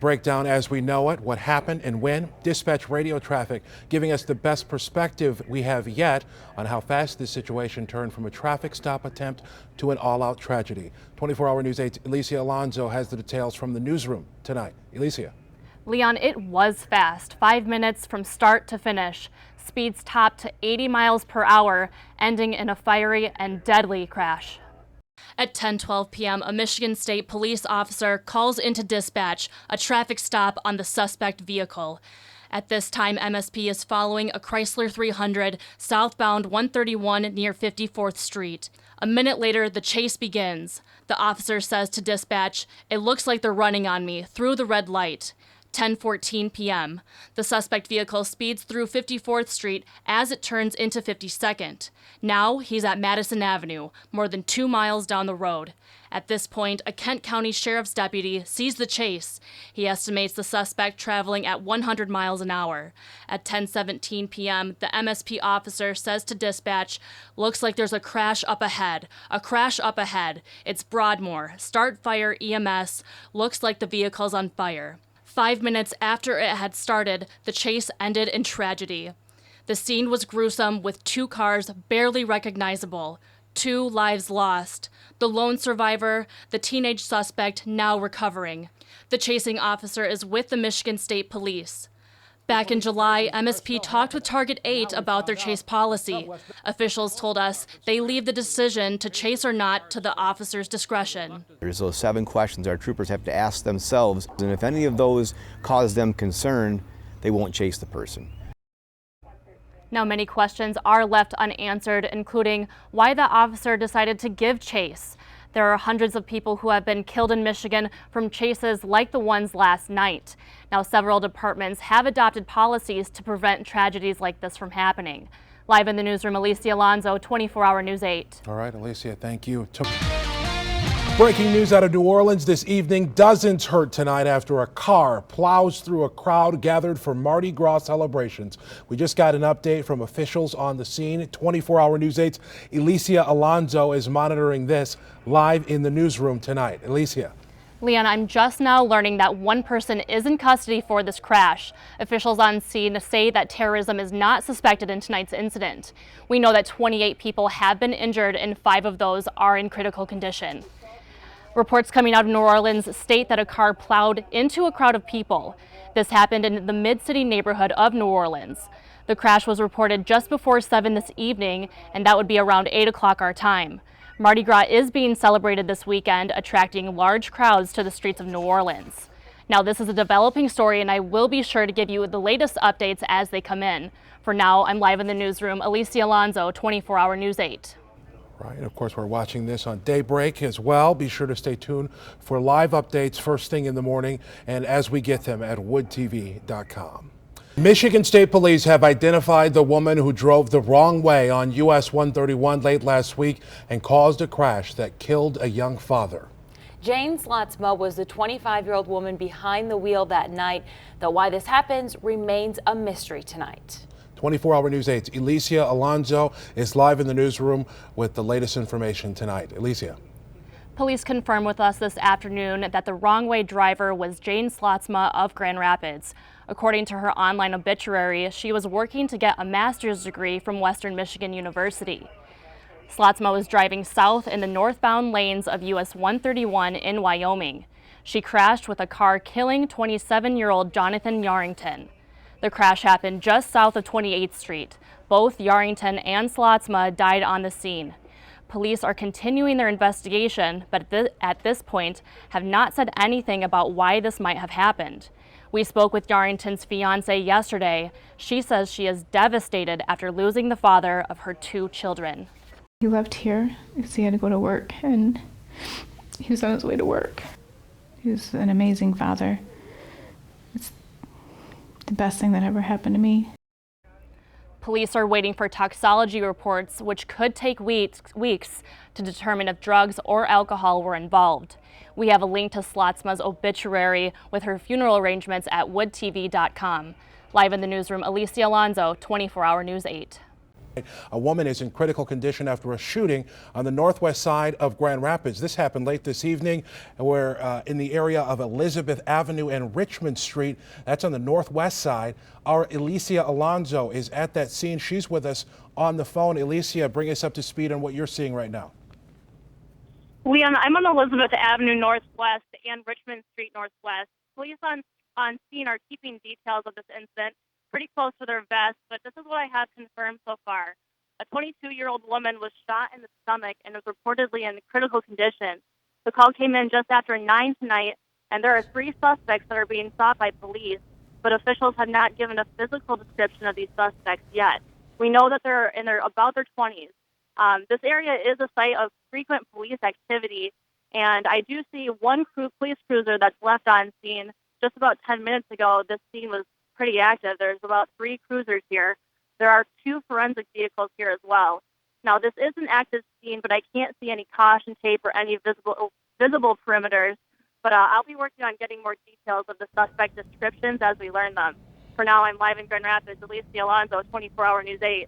breakdown as we know it, what happened and when. Dispatch radio traffic giving us the best perspective we have yet on how fast this situation turned from a traffic stop attempt to an all-out tragedy. 24-hour News 8's Elisia Alonso has the details from the newsroom tonight. Elisia. Leon, it was fast. 5 minutes from start to finish. Speeds topped to 80 miles per hour, ending in a fiery and deadly crash. At 10:12 p.m., a Michigan State police officer calls into dispatch a traffic stop on the suspect vehicle. At this time, MSP is following a Chrysler 300 southbound 131 near 54th Street. A minute later, the chase begins. The officer says to dispatch, "It looks like they're running on me through the red light." 10:14 p.m. The suspect vehicle speeds through 54th Street as it turns into 52nd. Now he's at Madison Avenue, more than 2 miles down the road. At this point, a Kent County Sheriff's deputy sees the chase. He estimates the suspect traveling at 100 miles an hour. At 10:17 p.m., the MSP officer says to dispatch, "Looks like there's a crash up ahead. A crash up ahead. It's Broadmoor. Start fire EMS. Looks like the vehicle's on fire." 5 minutes after it had started, the chase ended in tragedy. The scene was gruesome with 2 cars barely recognizable. 2 lives lost. The lone survivor, the teenage suspect, now recovering. The chasing officer is with the Michigan State Police. Back in July, MSP talked with Target 8 about their chase policy. Officials told us they leave the decision to chase or not to the officer's discretion. There's those 7 questions our troopers have to ask themselves, and if any of those cause them concern, they won't chase the person. Now, many questions are left unanswered, including why the officer decided to give chase. There are hundreds of people who have been killed in Michigan from chases like the ones last night. Now, several departments have adopted policies to prevent tragedies like this from happening. Live in the newsroom, Elisia Alonso, 24-hour News 8. All right, Elisia, thank you. Breaking news out of New Orleans this evening. Dozens hurt tonight after a car plows through a crowd gathered for Mardi Gras celebrations. We just got an update from officials on the scene. 24-hour News 8's Elisia Alonso is monitoring this live in the newsroom tonight. Elisia. Leon, I'm just now learning that one person is in custody for this crash. Officials on scene say that terrorism is not suspected in tonight's incident. We know that 28 people have been injured and 5 of those are in critical condition. Reports coming out of New Orleans state that a car plowed into a crowd of people. This happened in the Mid-City neighborhood of New Orleans. The crash was reported just before 7 this evening, and that would be around 8 o'clock our time. Mardi Gras is being celebrated this weekend, attracting large crowds to the streets of New Orleans. Now, this is a developing story, and I will be sure to give you the latest updates as they come in. For now, I'm live in the newsroom. Elisia Alonso, 24-hour News 8. Right, and of course we're watching this on Daybreak as well. Be sure to stay tuned for live updates first thing in the morning and as we get them at woodtv.com. Michigan State Police have identified the woman who drove the wrong way on US 131 late last week and caused a crash that killed a young father. Jane Slotsma was the 25-year-old woman behind the wheel that night, though why this happens remains a mystery tonight. 24-hour News 8's Elisia Alonso is live in the newsroom with the latest information tonight. Elisia. Police confirmed with us this afternoon that the wrong-way driver was Jane Slotsma of Grand Rapids. According to her online obituary, she was working to get a master's degree from Western Michigan University. Slotsma was driving south in the northbound lanes of US 131 in Wyoming. She crashed with a car, killing 27-year-old Jonathan Yarrington. The crash happened just south of 28th Street. Both Yarrington and Slotsma died on the scene. Police are continuing their investigation, but at this point have not said anything about why this might have happened. We spoke with Yarrington's fiance yesterday. She says she is devastated after losing the father of her 2 children. He left here because he had to go to work, and he was on his way to work. He was an amazing father. It's the best thing that ever happened to me. Police are waiting for toxicology reports, which could take weeks to determine if drugs or alcohol were involved. We have a link to Slotsma's obituary with her funeral arrangements at woodtv.com. Live in the newsroom, Elisia Alonso, 24-hour News 8. A woman is in critical condition after a shooting on the northwest side of Grand Rapids. This happened late this evening where in the area of Elizabeth Avenue and Richmond Street. That's on the northwest side. Our Elisia Alonso is at that scene. She's with us on the phone. Elisia, bring us up to speed on what you're seeing right now. I'm on Elizabeth Avenue Northwest and Richmond Street Northwest. Police on scene are keeping details of this incident pretty close to their vest, but this is what I have confirmed so far. A 22-year-old woman was shot in the stomach and was reportedly in critical condition. The call came in just after 9 tonight, and there are 3 suspects that are being sought by police, but officials have not given a physical description of these suspects yet. We know that they're about their 20s. This area is a site of frequent police activity, and I do see one police cruiser that's left on scene. Just about 10 minutes ago, this scene was pretty active. There's about 3 cruisers here. There are 2 forensic vehicles here as well. Now, this is an active scene, but I can't see any caution tape or any visible perimeters. But I'll be working on getting more details of the suspect descriptions as we learn them. For now, I'm live in Grand Rapids. Elisia Alonso, 24 Hour News 8.